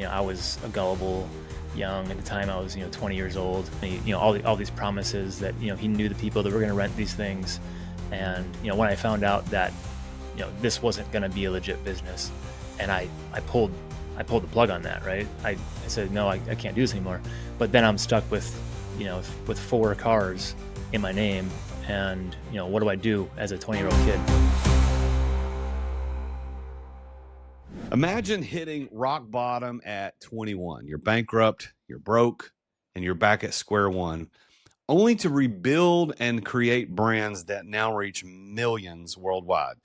I was a gullible young at the time. I was 20 years old. And all these promises that he knew the people that were going to rent these things, and when I found out that this wasn't going to be a legit business, and I pulled the plug on that, right? I said, no, I can't do this anymore. But then I'm stuck with 4 cars in my name, and what do I do as a 20-year-old kid? Imagine hitting rock bottom at 21. You're bankrupt, you're broke, and you're back at square one, only to rebuild and create brands that now reach millions worldwide.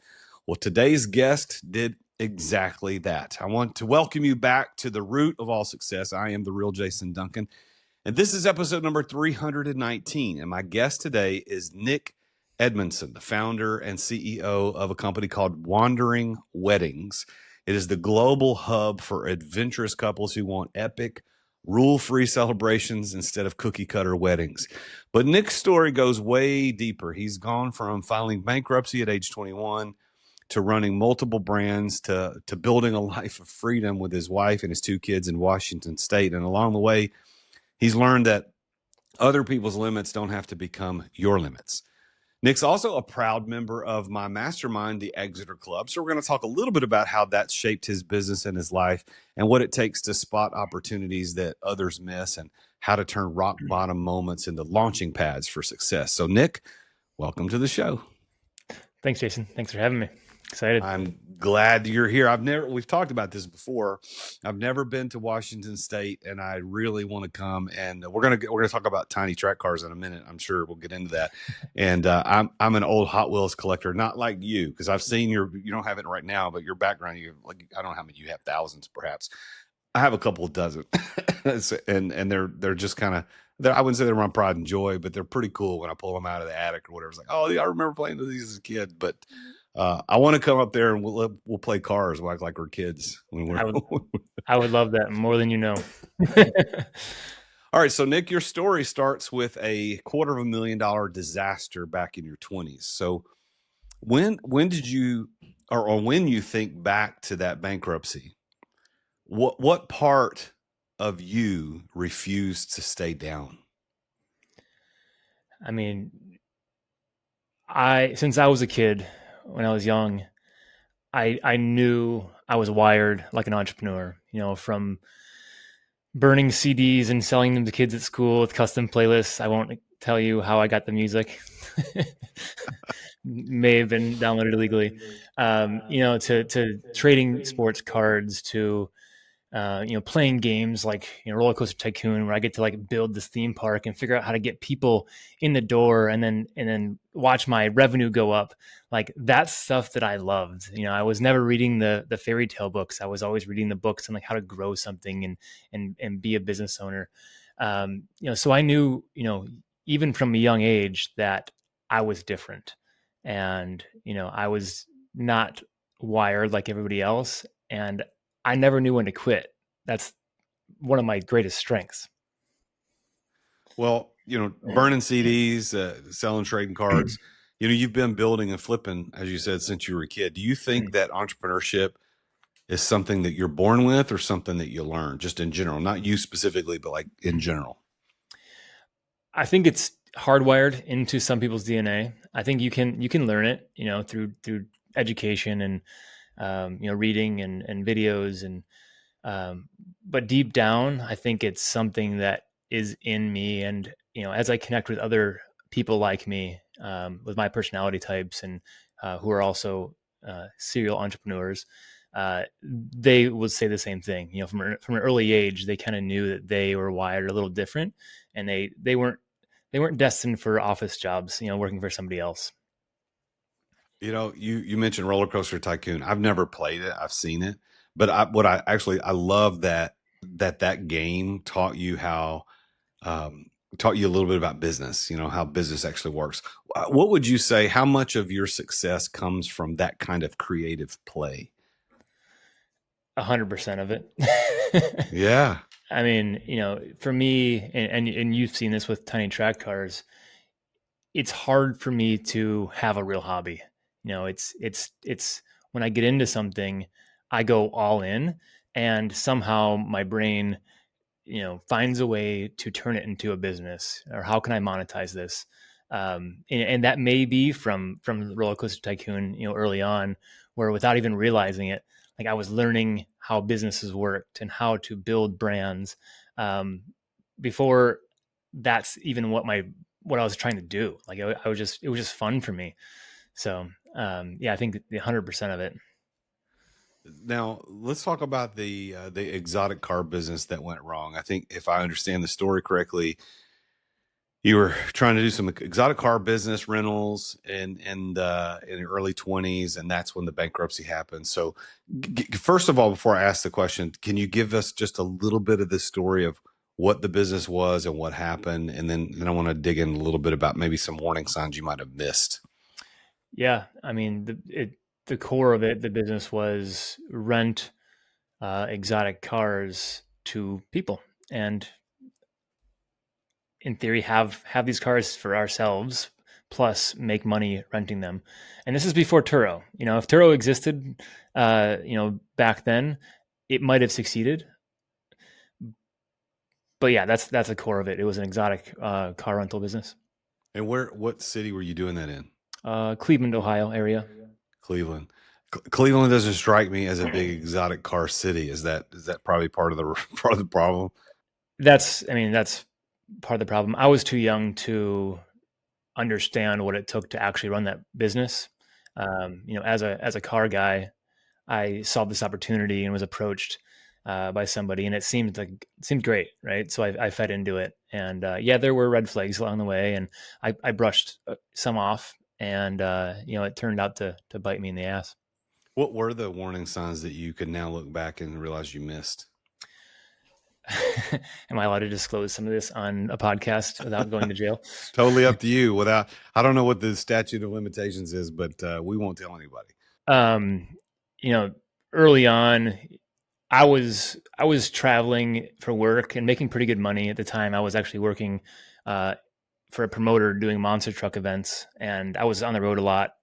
Well, today's guest did exactly that. I want to welcome you back to the root of all success. I am the real Jason Duncan, and this is episode number 319. And my guest today is Nick Edmundson, the founder and CEO of a company called Wandering Weddings. It is the global hub for adventurous couples who want epic, rule-free celebrations instead of cookie-cutter weddings. But Nick's story goes way deeper. He's gone from filing bankruptcy at age 21 to running multiple brands to building a life of freedom with his wife and his 2 kids in Washington State. And along the way, he's learned that other people's limits don't have to become your limits. Nick's also a proud member of my mastermind, the Exeter Club. So we're going to talk a little bit about how that's shaped his business and his life and what it takes to spot opportunities that others miss and how to turn rock bottom moments into launching pads for success. So Nick, welcome to the show. Thanks, Jason. Thanks for having me. Excited. I'm glad you're here. We've talked about this before. I've never been to Washington State, and I really want to come. And we're gonna talk about tiny track cars in a minute. I'm sure we'll get into that. And I'm an old Hot Wheels collector, not like you, because I've seen you don't have it right now, but your background, I don't know how many you have, thousands perhaps. I have a couple of dozen, and they're just kind of. I wouldn't say they're my pride and joy, but they're pretty cool when I pull them out of the attic or whatever. It's like, oh, yeah, I remember playing with these as a kid, but. I want to come up there and we'll play cars like we're kids. I would love that more than you know. All right, so Nick, your story starts with a $250,000 disaster back in your 20s. So when did you, or when you think back to that bankruptcy, what part of you refused to stay down? I mean, since I was a kid. When I was young, I knew I was wired like an entrepreneur, from burning CDs and selling them to kids at school with custom playlists. I won't tell you how I got the music. May have been downloaded illegally. To trading sports cards, to playing games like Roller Coaster Tycoon, where I get to like build this theme park and figure out how to get people in the door, and then watch my revenue go up. Like, that's stuff that I loved. I was never reading the fairy tale books. I was always reading the books on like how to grow something and be a business owner. So I knew, even from a young age, that I was different, and I was not wired like everybody else, and I never knew when to quit. That's one of my greatest strengths. Well, burning CDs, selling trading cards, you've been building and flipping, as you said, since you were a kid. Do you think that entrepreneurship is something that you're born with or something that you learn just in general? Not you specifically, but like in general. I think it's hardwired into some people's DNA. I think you can learn it, through education and, reading and videos but deep down, I think it's something that is in me. And, as I connect with other people like me, with my personality types and who are also serial entrepreneurs, they would say the same thing. From an early age, they kind of knew that they were wired a little different, and they weren't destined for office jobs, working for somebody else. You mentioned Roller Coaster Tycoon. I've never played it. I've seen it. But I love that game taught you taught you a little bit about business, how business actually works. What would you say, how much of your success comes from that kind of creative play? 100% of it. Yeah. I mean, for me, and you've seen this with tiny track cars, it's hard for me to have a real hobby. It's when I get into something, I go all in, and somehow my brain, finds a way to turn it into a business, or how can I monetize this? And that may be from Roller Coaster Tycoon, early on, where without even realizing it, like I was learning how businesses worked and how to build brands, before that's even what I was trying to do. Like I was just it was just fun for me. So yeah, I think 100% of it. Now let's talk about the exotic car business that went wrong. I think if I understand the story correctly, you were trying to do some exotic car business rentals in your early 20s, and that's when the bankruptcy happened. So, first of all, before I ask the question, can you give us just a little bit of the story of what the business was and what happened, and then I want to dig in a little bit about maybe some warning signs you might have missed. Yeah, I mean, the core of it, the business was rent exotic cars to people, and in theory, have these cars for ourselves, plus make money renting them. And this is before Turo. If Turo existed, back then, it might have succeeded. But yeah, that's the core of it. It was an exotic car rental business. And what city were you doing that in? Cleveland, Ohio area. Cleveland. Cleveland doesn't strike me as a big exotic car city. Is that probably part of the part of the problem? That's part of the problem. I was too young to understand what it took to actually run that business. As a car guy, I saw this opportunity and was approached by somebody, and it seemed great, right? So I fed into it, and yeah, there were red flags along the way, and I brushed some off, and it turned out to bite me in the ass. What were the warning signs that you could now look back and realize you missed? Am I allowed to disclose some of this on a podcast without going to jail? Totally up to you. I don't know what the statute of limitations is, but we won't tell anybody. um, Early on, I was traveling for work and making pretty good money at the time. I was actually working for a promoter doing monster truck events, and I was on the road a lot,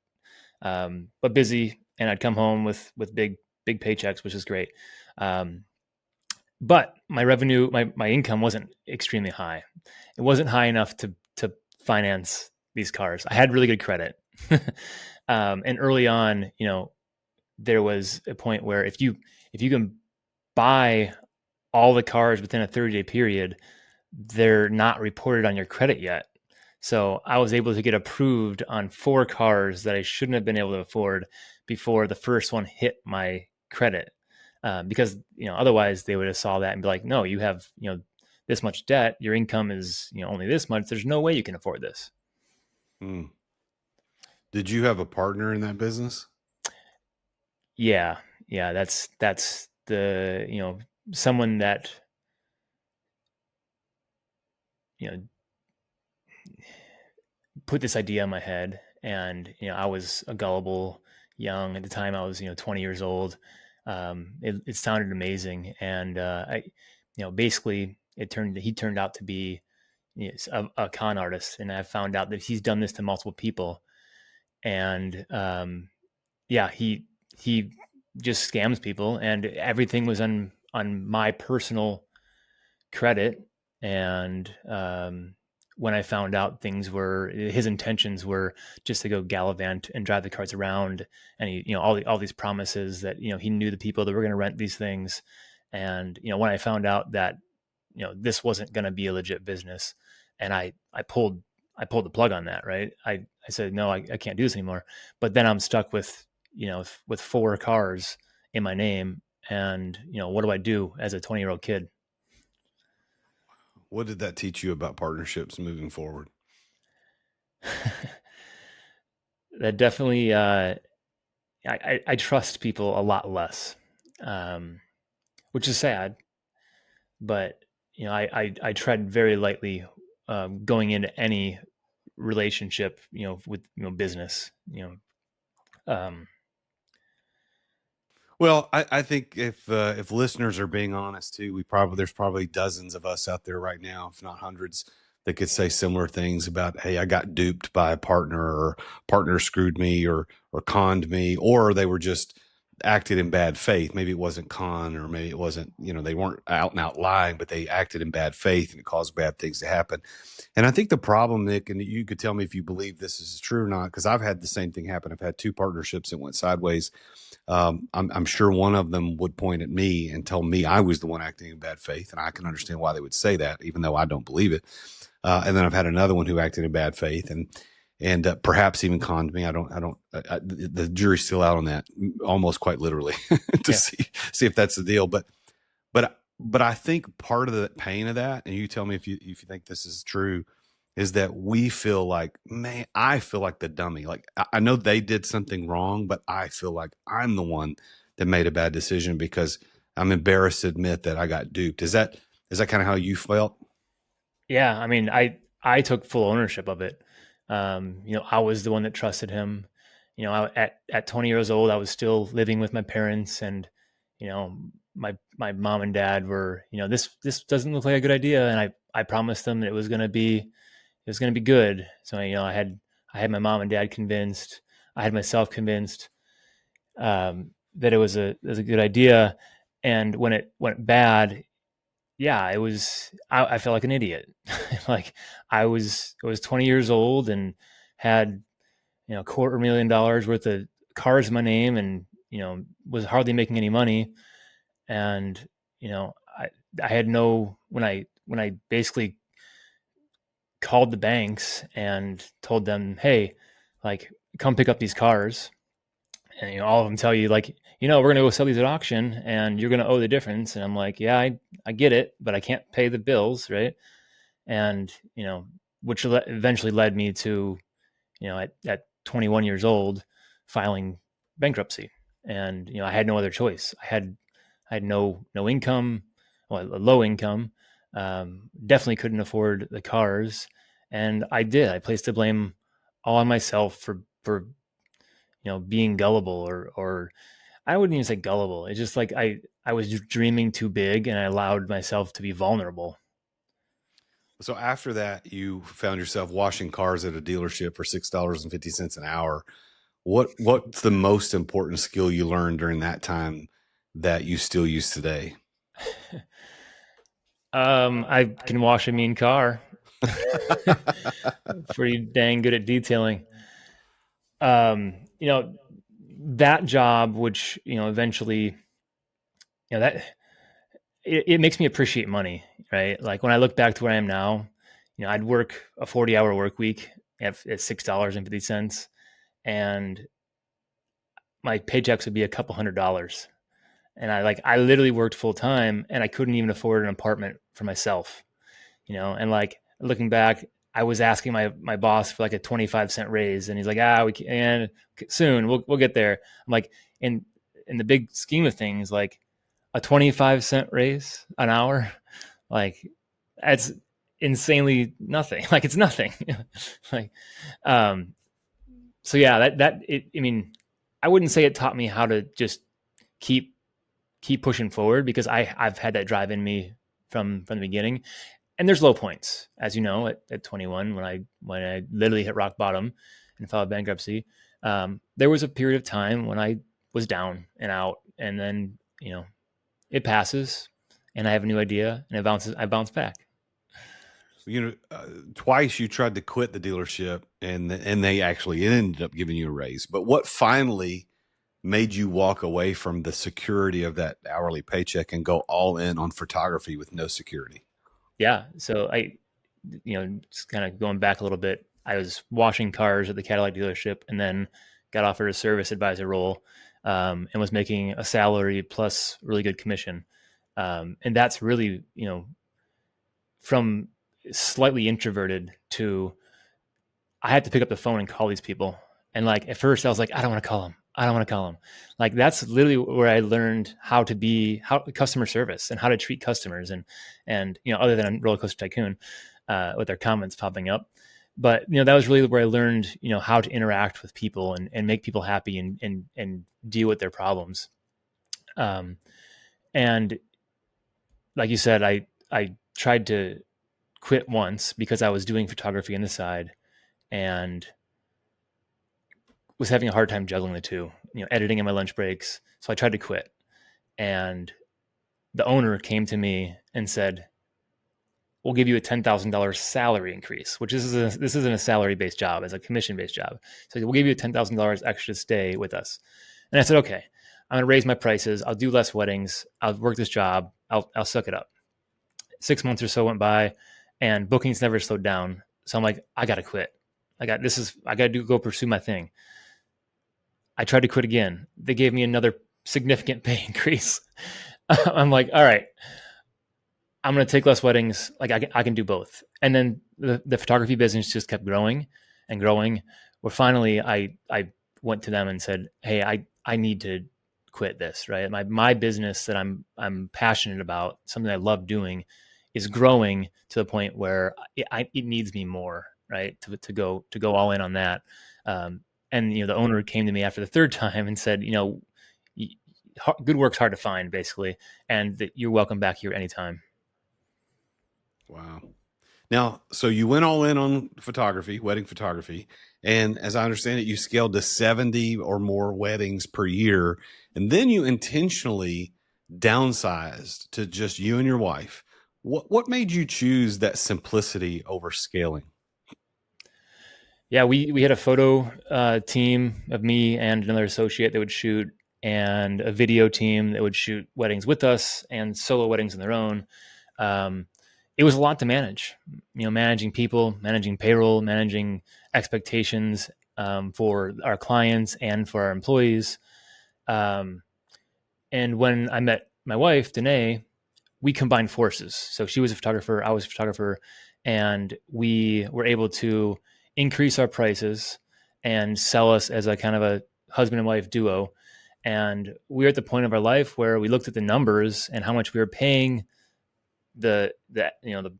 but busy. And I'd come home with big paychecks, which is great. Um, but my revenue, my income wasn't extremely high. It wasn't high enough to finance these cars. I had really good credit, and early on, there was a point where if you can buy all the cars within a 30-day period, they're not reported on your credit yet. So I was able to get approved on 4 cars that I shouldn't have been able to afford before the first one hit my credit. Because otherwise they would have saw that and be like, no, you have this much debt, your income is only this much. There's no way you can afford this. Hmm. Did you have a partner in that business? Yeah, that's the someone that you know put this idea in my head, and I was a gullible young at the time. I was 20 years old. It sounded amazing, and basically he turned out to be a con artist, and I found out that he's done this to multiple people, and yeah, he just scams people, and everything was on my personal credit. And when I found out his intentions were just to go gallivant and drive the cars around, and he, all these promises that he knew the people that were going to rent these things, and when I found out that this wasn't going to be a legit business, and I pulled the plug on that, right? I said no, I can't do this anymore. But then I'm stuck with 4 cars in my name, and what do I do as a 20-year-old kid? What did that teach you about partnerships moving forward? That definitely I trust people a lot less, um, which is sad. But I tread very lightly going into any relationship, with business. Um, Well, I think if listeners are being honest too, there's probably dozens of us out there right now, if not hundreds, that could say similar things about, hey, I got duped by a partner, or partner screwed me, or conned me, or they were just acted in bad faith. Maybe it wasn't con, or maybe it wasn't, they weren't out and out lying, but they acted in bad faith and it caused bad things to happen. And I think the problem, Nick, and you could tell me if you believe this is true or not, because I've had the same thing happen. I've had two partnerships that went sideways. I'm sure one of them would point at me and tell me I was the one acting in bad faith. And I can understand why they would say that, even though I don't believe it. And then I've had another one who acted in bad faith and perhaps even conned me. The jury's still out on that, almost quite literally, to see if that's the deal. But I think part of the pain of that, and you tell me if you think this is true, is that we feel like, man, I feel like the dummy. Like, I know they did something wrong, but I feel like I'm the one that made a bad decision because I'm embarrassed to admit that I got duped. Is that kind of how you felt? Yeah, I mean, I took full ownership of it. I was the one that trusted him. At 20 years old, I was still living with my parents, and my mom and dad were, this doesn't look like a good idea, and I promised them that it was going to be good. So I had my mom and dad convinced. I had myself convinced that it was a good idea, and when it went bad, yeah, I felt like an idiot. Like I was 20 years old and had, $250,000 worth of cars in my name, and, was hardly making any money. And, I had when I basically called the banks and told them, hey, like, come pick up these cars. And, all of them tell you, like, we're going to go sell these at auction and you're going to owe the difference. And I'm like, yeah, I get it, but I can't pay the bills. Right. And, which eventually led me to, at 21 years old, filing bankruptcy. And, I had no other choice. I had no income, well, a low income, definitely couldn't afford the cars. And I placed the blame all on myself for, being gullible, or I wouldn't even say gullible. It's just like I was dreaming too big and I allowed myself to be vulnerable. So after that, you found yourself washing cars at a dealership for $6.50 an hour. What's the most important skill you learned during that time that you still use today? I can wash a mean car. Pretty dang good at detailing. Um, you know, that job, which, eventually, that it makes me appreciate money, right? Like when I look back to where I am now, I'd work a 40-hour work week at $6.50, and my paychecks would be a couple $100. And I literally worked full time and I couldn't even afford an apartment for myself, and like looking back, I was asking my boss for like a 25-cent raise, and he's like, we can soon, we'll get there. I'm like, in the big scheme of things, like a 25-cent raise an hour, like that's insanely nothing. Like it's nothing. Like, um, so yeah, I mean, I wouldn't say it taught me how to just keep pushing forward, because I've had that drive in me from the beginning. And there's low points, as you know, at 21, when I literally hit rock bottom and filed bankruptcy. There was a period of time when I was down and out, and then it passes, and I have a new idea, and I bounce back. Twice you tried to quit the dealership, and they actually ended up giving you a raise. But what finally made you walk away from the security of that hourly paycheck and go all in on photography with no security? Yeah. So just kind of going back a little bit, I was washing cars at the Cadillac dealership, and then got offered a service advisor role, and was making a salary plus really good commission. And that's really, from slightly introverted to, I had to pick up the phone and call these people. And like at first I was like, I don't want to call them. I don't want to call them. Like that's literally where I learned how customer service and how to treat customers, and other than on Roller Coaster Tycoon, with their comments popping up. But that was really where I learned how to interact with people and make people happy, and deal with their problems. And like you said, I tried to quit once because I was doing photography on the side and was having a hard time juggling the two. editing in my lunch breaks. So I tried to quit, and the owner came to me and said, we'll give you a $10,000 salary increase, which this isn't a salary-based job, it's a commission-based job. So we'll give you $10,000 extra to stay with us. And I said, okay, I'm going to raise my prices. I'll do less weddings. I'll work this job. I'll suck it up. 6 months or so went by, and bookings never slowed down. So I'm like, I got to quit. I got to go pursue my thing. I tried to quit again. They gave me another significant pay increase. I'm like, all right, I'm going to take less weddings. Like I can do both. And then the photography business just kept growing and growing. Where finally I went to them and said, hey, I need to quit this, right? My business that I'm passionate about, something I love doing, is growing to the point where it needs me more, right? To go all in on that. And the owner came to me after the third time and said, good work's hard to find, basically, and that you're welcome back here anytime. Wow. Now, so you went all in on photography, wedding photography. And as I understand it, you scaled to 70 or more weddings per year. And then you intentionally downsized to just you and your wife. What made you choose that simplicity over scaling? Yeah, we had a photo team of me and another associate that would shoot, and a video team that would shoot weddings with us and solo weddings on their own. It was a lot to manage, managing people, managing payroll, managing expectations for our clients and for our employees. And when I met my wife, Danae, we combined forces. So she was a photographer, I was a photographer, and we were able to increase our prices and sell us as a kind of a husband and wife duo. And we were at the point of our life where we looked at the numbers and how much we were paying the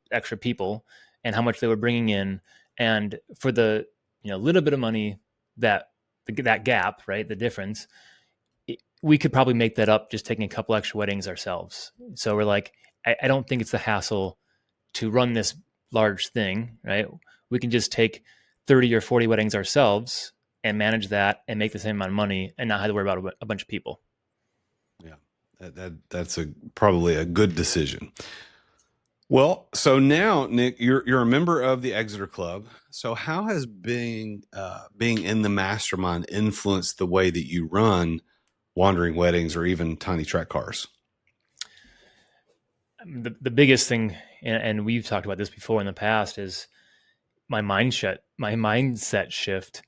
extra people and how much they were bringing in, and for the little bit of money that gap, right, the difference, we could probably make that up just taking a couple extra weddings ourselves. So we're like, I don't think it's the hassle to run this large thing, right? We can just take 30 or 40 weddings ourselves and manage that and make the same amount of money and not have to worry about a bunch of people. Yeah, that's probably a good decision. Well, so now, Nick, you're a member of the Exeter Club. So how has being in the mastermind influenced the way that you run wandering weddings or even tiny track cars? The biggest thing, and we've talked about this before in the past, is my mindset shift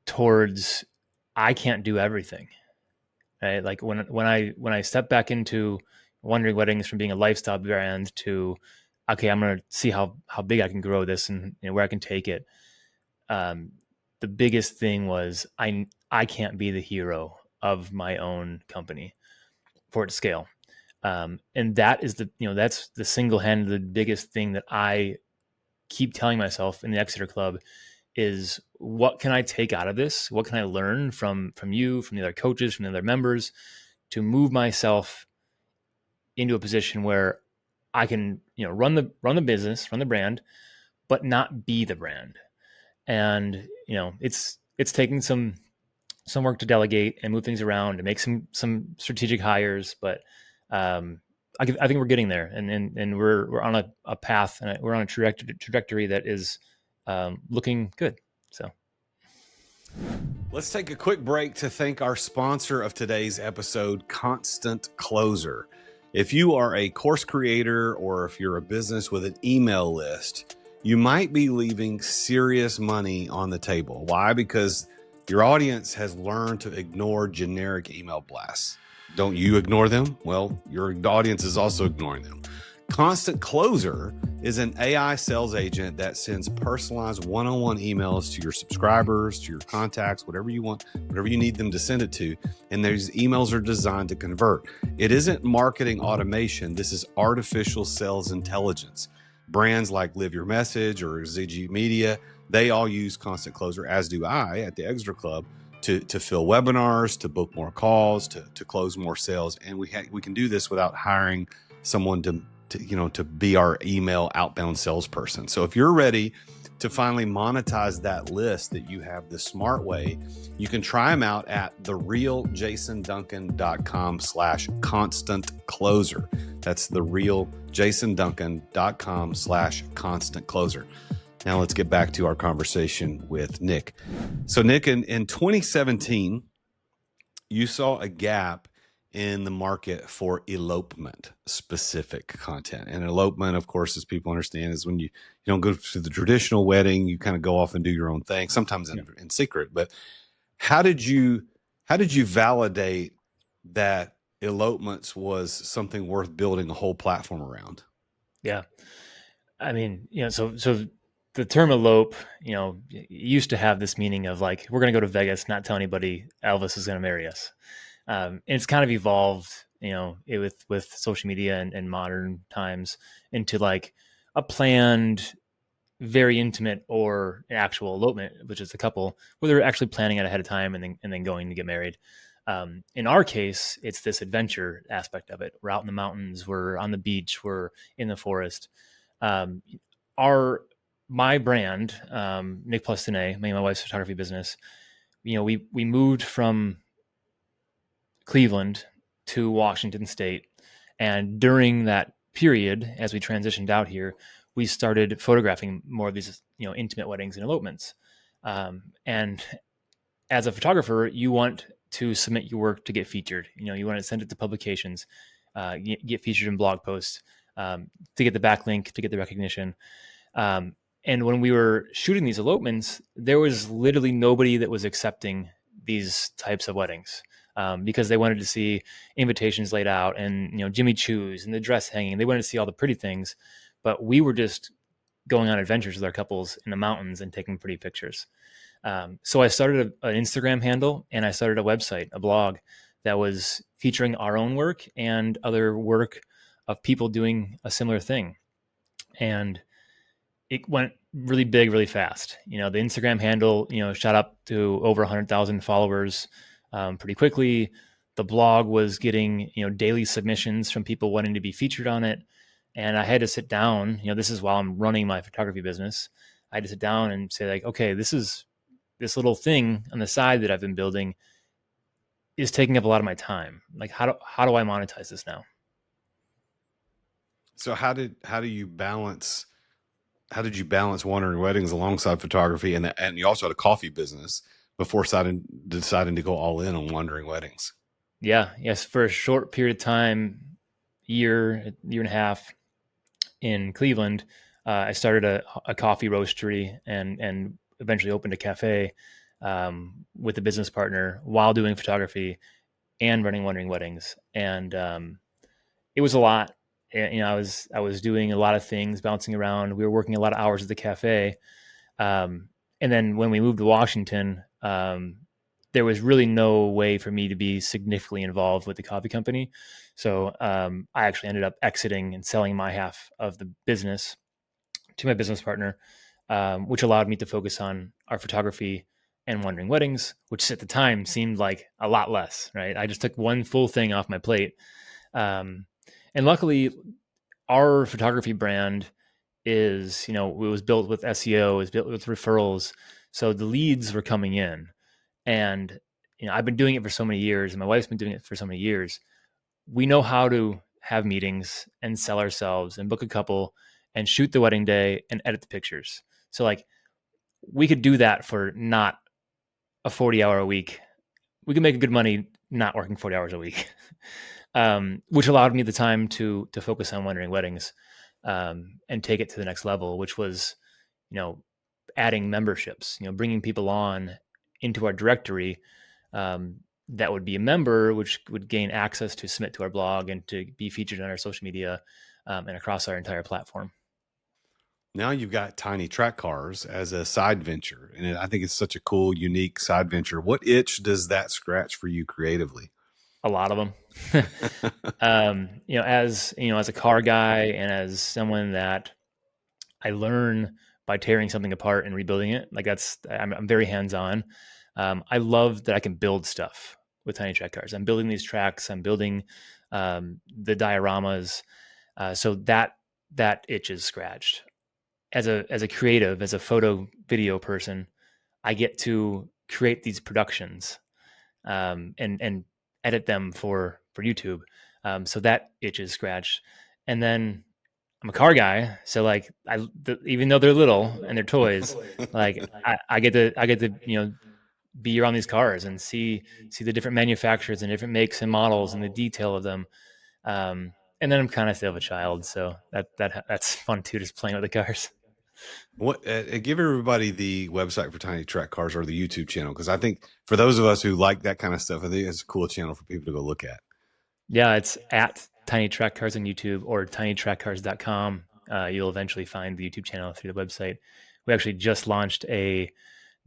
towards I can't do everything. Right? Like when I step back into Wandering Weddings from being a lifestyle brand to, okay, I'm going to see how big I can grow this and where I can take it. The biggest thing was I can't be the hero of my own company for it to scale. And that is that's the single-handed biggest thing that I keep telling myself in the Exeter Club is, what can I take out of this? What can I learn from you, from the other coaches, from the other members, to move myself into a position where I can, run the business, run the brand, but not be the brand. And, it's taking some work to delegate and move things around and make some strategic hires, but I think we're getting there, and we're on a path, and we're on a trajectory that is looking good. So let's take a quick break to thank our sponsor of today's episode, Constant Closer. If you are a course creator or if you're a business with an email list, you might be leaving serious money on the table. Why? Because your audience has learned to ignore generic email blasts. Don't you ignore them? Well, your audience is also ignoring them. Constant Closer is an AI sales agent that sends personalized one-on-one emails to your subscribers, to your contacts, whatever you want, whatever you need them to send it to. And those emails are designed to convert. It isn't marketing automation. This is artificial sales intelligence. Brands like Live Your Message or ZG Media, they all use Constant Closer, as do I at the Exeter Club, to fill webinars, to book more calls, to close more sales. And we can do this without hiring someone to be our email outbound salesperson. So if you're ready to finally monetize that list that you have the smart way, you can try them out at therealjasonduncan.com/constant closer. That's therealjasonduncan.com/constant closer. Now let's get back to our conversation with Nick. So Nick, in 2017, you saw a gap in the market for elopement specific content. And elopement, of course, as people understand, is when you don't go to the traditional wedding, you kind of go off and do your own thing, sometimes in secret. But how did you validate that elopements was something worth building a whole platform around? Yeah. I mean, so the term elope, it used to have this meaning of like, we're going to go to Vegas, not tell anybody Elvis is going to marry us. And it's kind of evolved, with social media and modern times into like a planned, very intimate or an actual elopement, which is a couple where they're actually planning it ahead of time and then going to get married. In our case, it's this adventure aspect of it. We're out in the mountains, we're on the beach, we're in the forest. Um, my brand, Nick Plus Danae, my wife's photography business, we moved from Cleveland to Washington State. And during that period, as we transitioned out here, we started photographing more of these, intimate weddings and elopements. And as a photographer, you want to submit your work to get featured. You want to send it to publications, get featured in blog posts, to get the backlink, to get the recognition. And when we were shooting these elopements, there was literally nobody that was accepting these types of weddings, because they wanted to see invitations laid out and, Jimmy Choo's and the dress hanging. They wanted to see all the pretty things, but we were just going on adventures with our couples in the mountains and taking pretty pictures. So I started an Instagram handle and I started a website, a blog that was featuring our own work and other work of people doing a similar thing. And it went really big, really fast. The Instagram handle, shot up to over 100,000 followers pretty quickly. The blog was getting, daily submissions from people wanting to be featured on it. And I had to sit down, this is while I'm running my photography business. I had to sit down and say like, okay, this little thing on the side that I've been building is taking up a lot of my time. Like, how do I monetize this now? So how did you balance wandering weddings alongside photography, and you also had a coffee business before deciding to go all in on wandering weddings? Yes, for a short period of time, year and a half in Cleveland, I started a coffee roastery and eventually opened a cafe, with a business partner while doing photography and running wandering weddings. And it was a lot. And, I was doing a lot of things, bouncing around. We were working a lot of hours at the cafe. And then when we moved to Washington, there was really no way for me to be significantly involved with the coffee company. So I actually ended up exiting and selling my half of the business to my business partner, which allowed me to focus on our photography and wandering weddings, which at the time seemed like a lot less, right? I just took one full thing off my plate. And luckily, our photography brand is, it was built with SEO, it was built with referrals. So the leads were coming in. And, I've been doing it for so many years, and my wife's been doing it for so many years. We know how to have meetings and sell ourselves and book a couple and shoot the wedding day and edit the pictures. So like we could do that for not a 40-hour a week. We could make good money not working 40 hours a week, which allowed me the time to focus on wandering weddings, and take it to the next level, which was, adding memberships, bringing people on into our directory, that would be a member, which would gain access to submit to our blog and to be featured on our social media, and across our entire platform. Now you've got tiny track cars as a side venture, and I think it's such a cool, unique side venture. What itch does that scratch for you creatively? A lot of them. As a car guy and as someone that I learn by tearing something apart and rebuilding it, like I'm very hands-on. I love that I can build stuff with tiny track cars. I'm building these tracks. I'm building the dioramas. So that itch is scratched. as a creative, as a photo video person, I get to create these productions, and edit them for YouTube. So that itch is scratched. And then I'm a car guy, so like even though they're little and they're toys, like I get to be around these cars and see the different manufacturers and different makes and models and the detail of them. And then I'm kind of still of a child, so that's fun too, just playing with the cars. What give everybody the website for Tiny Track Cars or the YouTube channel, because I think for those of us who like that kind of stuff, I think it's a cool channel for people to go look at. Yeah, it's at Tiny Track Cars on YouTube or tinytrackcars.com. You'll eventually find the YouTube channel through the website. We actually just launched a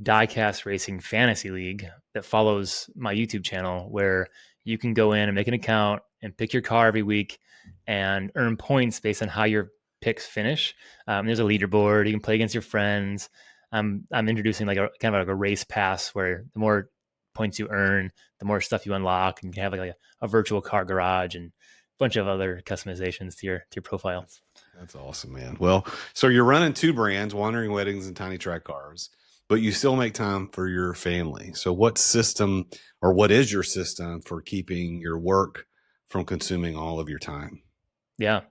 diecast racing fantasy league that follows my YouTube channel, where you can go in and make an account and pick your car every week and earn points based on how your picks finish. There's a leaderboard. You can play against your friends. I'm introducing like a kind of like a race pass, where the more points you earn, the more stuff you unlock, and you can have like a virtual car garage and a bunch of other customizations to your profile. That's awesome, man. Well, so you're running two brands, Wandering Weddings and Tiny Track Cars, but you still make time for your family. So what system, or what is your system for keeping your work from consuming all of your time? Yeah.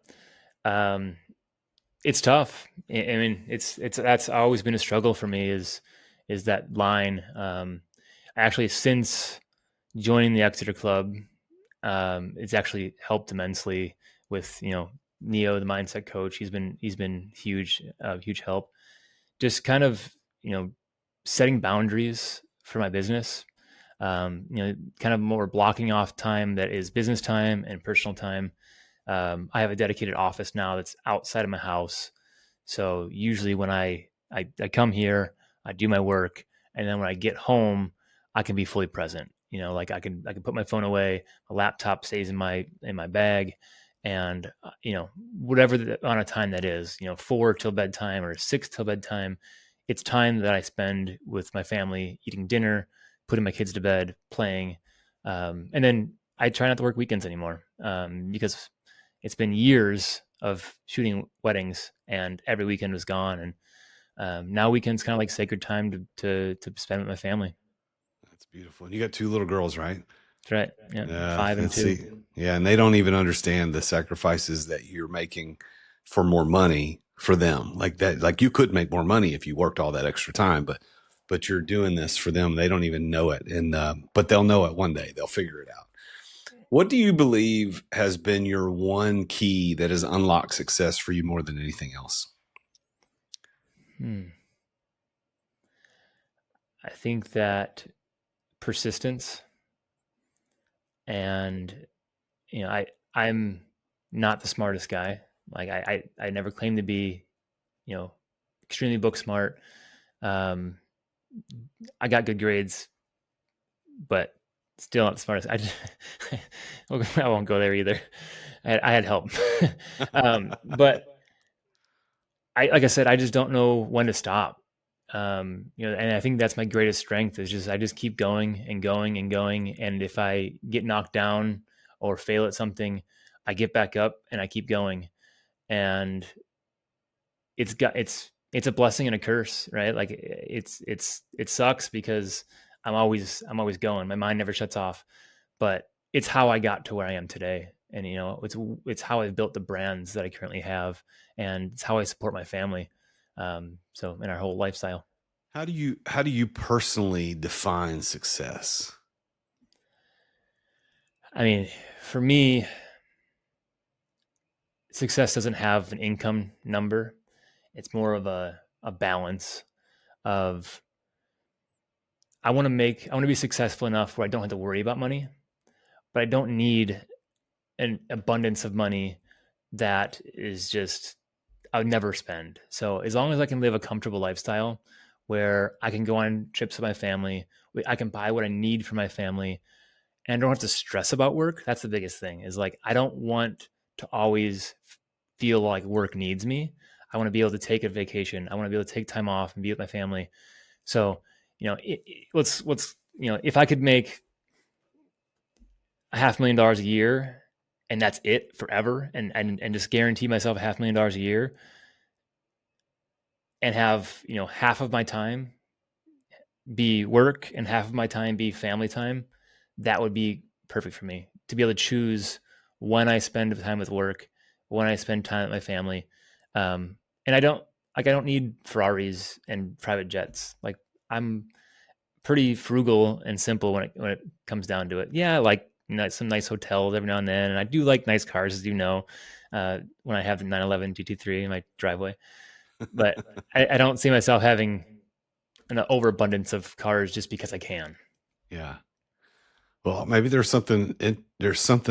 Um, it's tough. I mean, it's that's always been a struggle for me, is that line. Actually, since joining the Exeter Club, it's actually helped immensely with Neo, the mindset coach. He's been huge, huge help. Just kind of setting boundaries for my business. Kind of more blocking off time that is business time and personal time. I have a dedicated office now that's outside of my house. So usually when I come here, I do my work, and then when I get home, I can be fully present. Like I can put my phone away, my laptop stays in my bag, and whatever the amount of time that is, 4 till bedtime or 6 till bedtime, it's time that I spend with my family, eating dinner, putting my kids to bed, playing, and then I try not to work weekends anymore, because it's been years of shooting weddings, and every weekend was gone. And now weekends kind of like sacred time to spend with my family. That's beautiful. And you got two little girls, right? That's right. Yeah, Yeah, 5 and 2. yeah, and they don't even understand the sacrifices that you're making for more money for them. Like that, like you could make more money if you worked all that extra time, but you're doing this for them. They don't even know it, and but they'll know it one day. They'll figure it out. What do you believe has been your one key that has unlocked success for you more than anything else? Hmm. I think that persistence, and I'm not the smartest guy. Like I never claim to be, you know, extremely book smart. Um, I got good grades, but still not the smartest. I won't go there either. I had help, but like I said, I just don't know when to stop. And I think that's my greatest strength, is just I just keep going and going and going. And if I get knocked down or fail at something, I get back up and I keep going. And it's a blessing and a curse, right? Like it sucks because I'm always going. My mind never shuts off, but it's how I got to where I am today. And it's how I've built the brands that I currently have, and it's how I support my family. So in our whole lifestyle. How do you personally define success? I mean, for me, success doesn't have an income number. It's more of a balance of I want to be successful enough where I don't have to worry about money, but I don't need an abundance of money that is just I would never spend. So as long as I can live a comfortable lifestyle where I can go on trips with my family, I can buy what I need for my family, and I don't have to stress about work. That's the biggest thing, is like I don't want to always feel like work needs me. I want to be able to take a vacation. I want to be able to take time off and be with my family. So, if I could make $500,000 a year and that's it forever, and just guarantee myself $500,000 a year, and have, half of my time be work and half of my time be family time, that would be perfect for me to be able to choose when I spend time with work, when I spend time with my family. And I don't need Ferraris and private jets. Like, I'm pretty frugal and simple when it comes down to it. Yeah, I like some nice hotels every now and then, and I do like nice cars, as you know, when I have the 911 GT3 in my driveway. But I don't see myself having an overabundance of cars just because I can. Yeah. Well, maybe there's something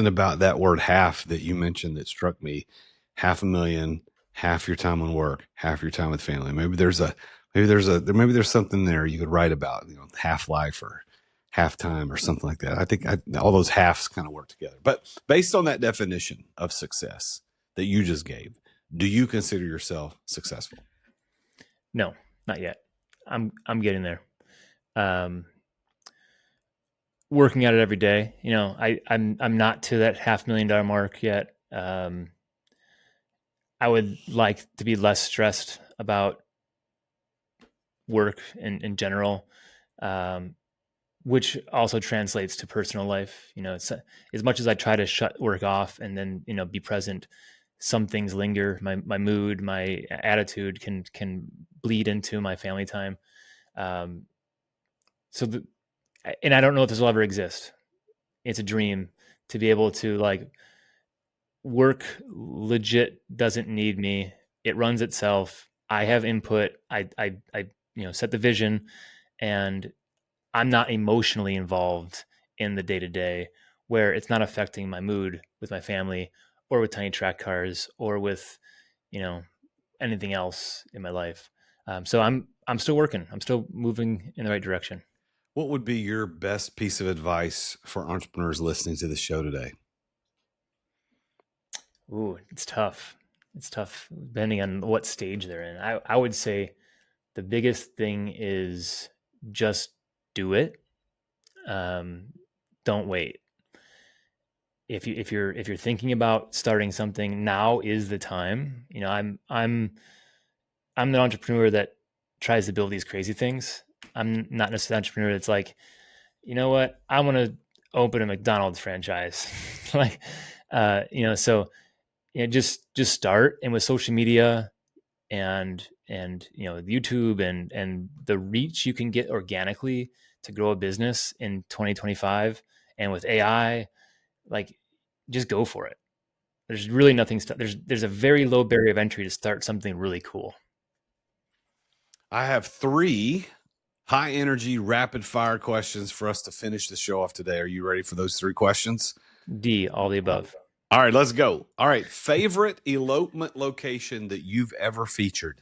about that word half that you mentioned that struck me. 500,000, half your time on work, half your time with family. Maybe there's something there you could write about, half life or half time or something like that. I think all those halves kind of work together. But based on that definition of success that you just gave, do you consider yourself successful? No, not yet. I'm getting there. Um, Working at it every day. I'm not to that $500,000 mark yet. I would like to be less stressed about work in general, um, which also translates to personal life. It's, as much as I try to shut work off and then be present, some things linger. My mood, my attitude can bleed into my family time. Um, so and I don't know if this will ever exist. It's a dream to be able to, like, work legit doesn't need me. It runs itself. I have input. I set the vision, and I'm not emotionally involved in the day to day, where it's not affecting my mood with my family or with tiny track cars or with, you know, anything else in my life. So I'm still working. I'm still moving in the right direction. What would be your best piece of advice for entrepreneurs listening to the show today? Ooh, it's tough. It's tough depending on what stage they're in. I would say the biggest thing is just do it. Um, don't wait. If you're thinking about starting something, now is the time. I'm the entrepreneur that tries to build these crazy things. I'm not necessarily an entrepreneur that's like, you know what, I want to open a McDonald's franchise. Like, so just start. And with social media and YouTube and the reach you can get organically to grow a business in 2025, and with AI, like, just go for it. There's really nothing. There's a very low barrier of entry to start something really cool. I have three high energy, rapid fire questions for us to finish the show off today. Are you ready for those three questions? D, all the above. All right, let's go. All right, favorite elopement location that you've ever featured?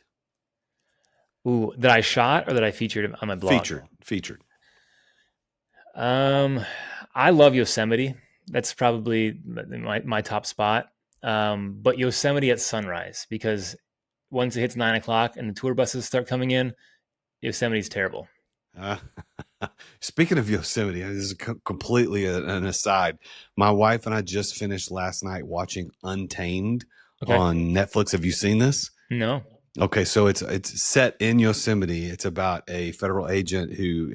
Ooh, that I shot or that I featured on my blog? Featured. Um, I love Yosemite. That's probably my top spot. But Yosemite at sunrise, because once it hits 9 o'clock and the tour buses start coming in, Yosemite's terrible. Uh, Speaking of Yosemite, this is completely an aside. My wife and I just finished last night watching Untamed Okay. on Netflix. Have you seen this? No. Okay, so it's set in Yosemite. It's about a federal agent who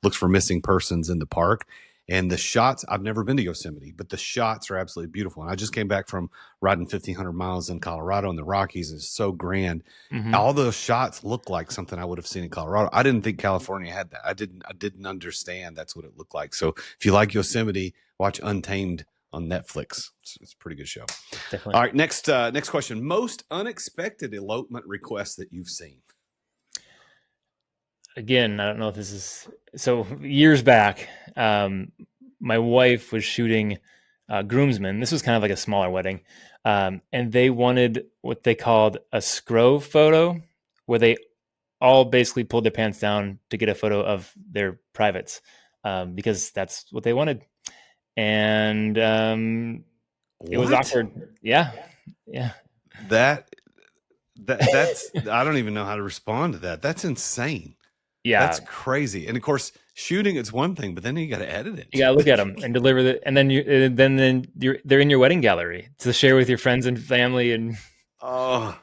looks for missing persons in the park. And the shots, I've never been to Yosemite, but the shots are absolutely beautiful. And I just came back from riding 1,500 miles in Colorado in the Rockies. It's so grand. Mm-hmm. All those shots look like something I would have seen in Colorado. I didn't think California had that. I didn't understand that's what it looked like. So if you like Yosemite, watch Untamed on Netflix. It's a pretty good show. Definitely. All right, next question. Most unexpected elopement request that you've seen? Again, I don't know if this is so. Years back, my wife was shooting groomsmen. This was kind of like a smaller wedding, and they wanted what they called a scro photo, where they all basically pulled their pants down to get a photo of their privates, because that's what they wanted. And it was What? awkward. Yeah, yeah, That that's I don't even know how to respond to that. That's insane. yeah. That's crazy. And of course, shooting it's one thing, but then you got to edit You gotta look it. at them and deliver the, and then they're in your wedding gallery to share with your friends and family. And Oh,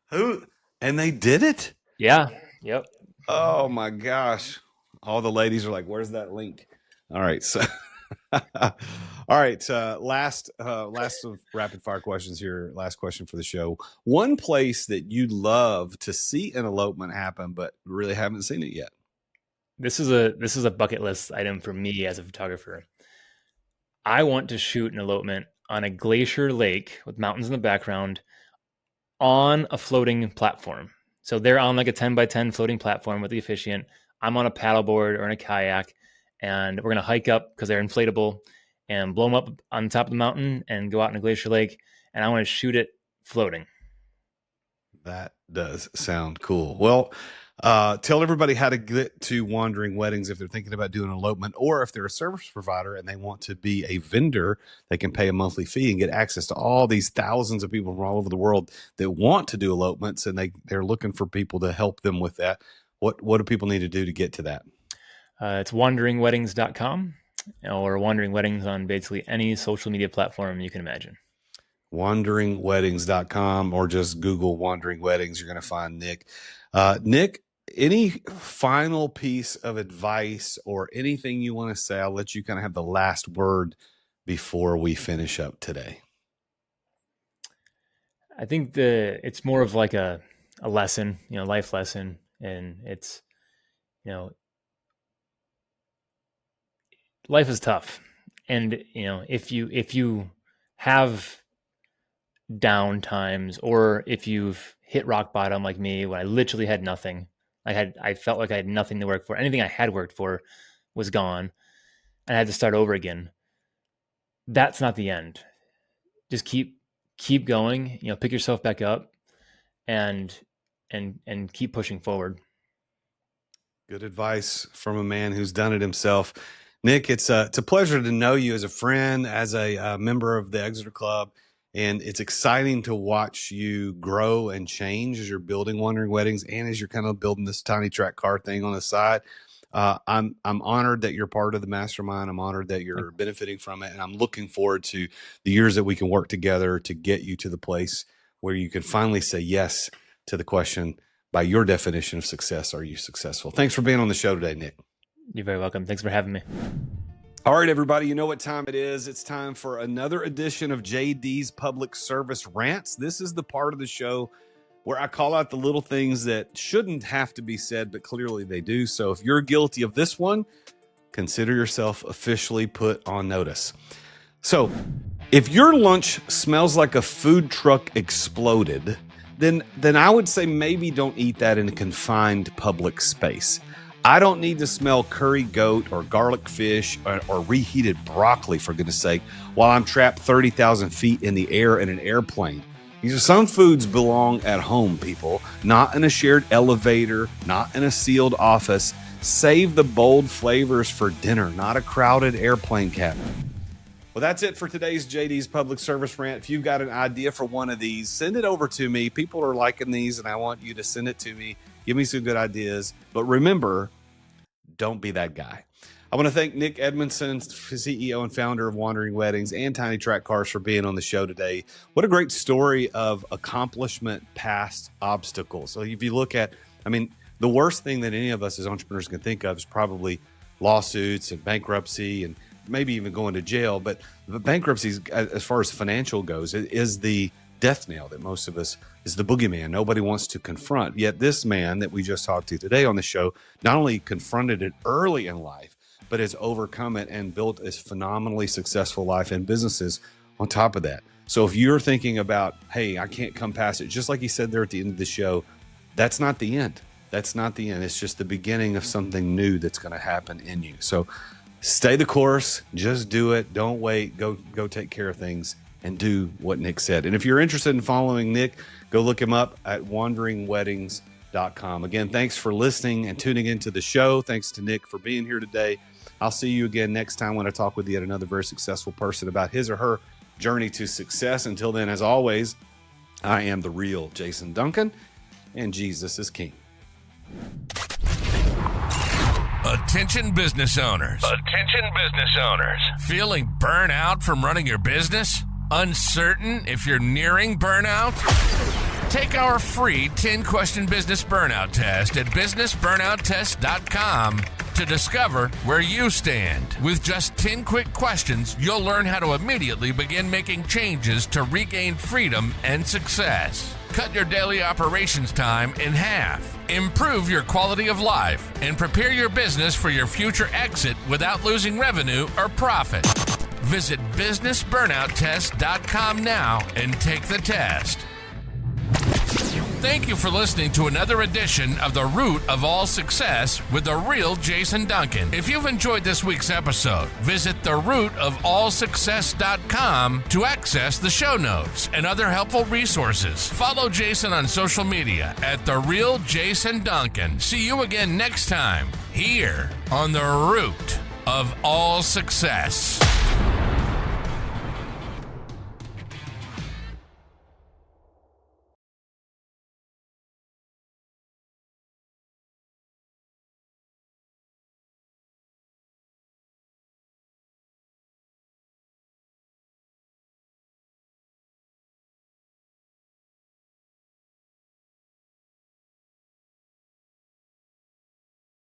who? And they did it? Yeah. Yep. Oh my gosh. All the ladies are like, where's that link? All right. So, all right. Last of rapid fire questions here. Last question for the show. One place that you'd love to see an elopement happen, but really haven't seen it yet. This is a bucket list item for me as a photographer. I want to shoot an elopement on a glacier lake with mountains in the background on a floating platform. So they're on like a 10 by 10 floating platform with the officiant. I'm on a paddleboard or in a kayak, and we're going to hike up because they're inflatable and blow them up on top of the mountain and go out in a glacier lake. And I want to shoot it floating. That does sound cool. Well, tell everybody how to get to Wandering Weddings if they're thinking about doing an elopement, or if they're a service provider and they want to be a vendor, they can pay a monthly fee and get access to all these thousands of people from all over the world that want to do elopements, and they're looking for people to help them with that. What do people need to do to get to that? It's wanderingweddings.com or Wandering Weddings on basically any social media platform you can imagine. Wanderingweddings.com, or just Google Wandering Weddings. You're going to find Nick. Nick, any final piece of advice or anything you want to say? I'll let you kind of have the last word before we finish up today. I think it's more of like a lesson, life lesson. And it's, life is tough. And, if you have down times, or if you've hit rock bottom like me, when I literally had nothing, I felt like I had nothing to work for. Anything I had worked for was gone, and I had to start over again. That's not the end. Just keep going, pick yourself back up and keep pushing forward. Good advice from a man who's done it himself. Nick, it's a pleasure to know you as a friend, as a member of the Exeter Club. And it's exciting to watch you grow and change as you're building Wandering Weddings and as you're kind of building this tiny track car thing on the side. I'm honored that you're part of the mastermind. I'm honored that you're benefiting from it. And I'm looking forward to the years that we can work together to get you to the place where you can finally say yes to the question, by your definition of success, are you successful? Thanks for being on the show today, Nick. You're very welcome. Thanks for having me. All right, everybody, you know what time it is. It's time for another edition of JD's Public Service Rants. This is the part of the show where I call out the little things that shouldn't have to be said, but clearly they do. So if you're guilty of this one, consider yourself officially put on notice. So if your lunch smells like a food truck exploded, then I would say maybe don't eat that in a confined public space. I don't need to smell curry goat or garlic fish or reheated broccoli, for goodness sake, while I'm trapped 30,000 feet in the air in an airplane. Some foods belong at home, people, not in a shared elevator, not in a sealed office. Save the bold flavors for dinner, not a crowded airplane cabin. Well, that's it for today's JD's Public Service Rant. If you've got an idea for one of these, send it over to me. People are liking these, and I want you to send it to me. Give me some good ideas. But remember, don't be that guy. I want to thank Nick Edmundson, CEO and founder of Wandering Weddings and Tiny Track Cars, for being on the show today. What a great story of accomplishment past obstacles. So if you look at, the worst thing that any of us as entrepreneurs can think of is probably lawsuits and bankruptcy and maybe even going to jail. But bankruptcy, as far as financial goes, is the death nail that most of us is the boogeyman nobody wants to confront. Yet this man that we just talked to today on the show not only confronted it early in life, but has overcome it and built a phenomenally successful life and businesses on top of that. So if you're thinking about, hey, I can't come past it, just like he said there at the end of the show, that's not the end. That's not the end. It's just the beginning of something new that's going to happen in you. So stay the course. Just do it. Don't wait. Go take care of things and do what Nick said. And if you're interested in following Nick, go look him up at wanderingweddings.com. Again, thanks for listening and tuning into the show. Thanks to Nick for being here today. I'll see you again next time when I talk with yet another very successful person about his or her journey to success. Until then, as always, I am the real Jason Duncan, and Jesus is King. Attention business owners. Attention business owners. Feeling burnout from running your business? Uncertain if you're nearing burnout? Take our free 10-question business burnout test at businessburnouttest.com to discover where you stand. With just 10 quick questions, you'll learn how to immediately begin making changes to regain freedom and success. Cut your daily operations time in half. Improve your quality of life and prepare your business for your future exit without losing revenue or profit. Visit businessburnouttest.com now and take the test. Thank you for listening to another edition of The Root of All Success with the real Jason Duncan. If you've enjoyed this week's episode, visit therootofallsuccess.com to access the show notes and other helpful resources. Follow Jason on social media at The Real Jason Duncan. See you again next time here on The Root of All Success.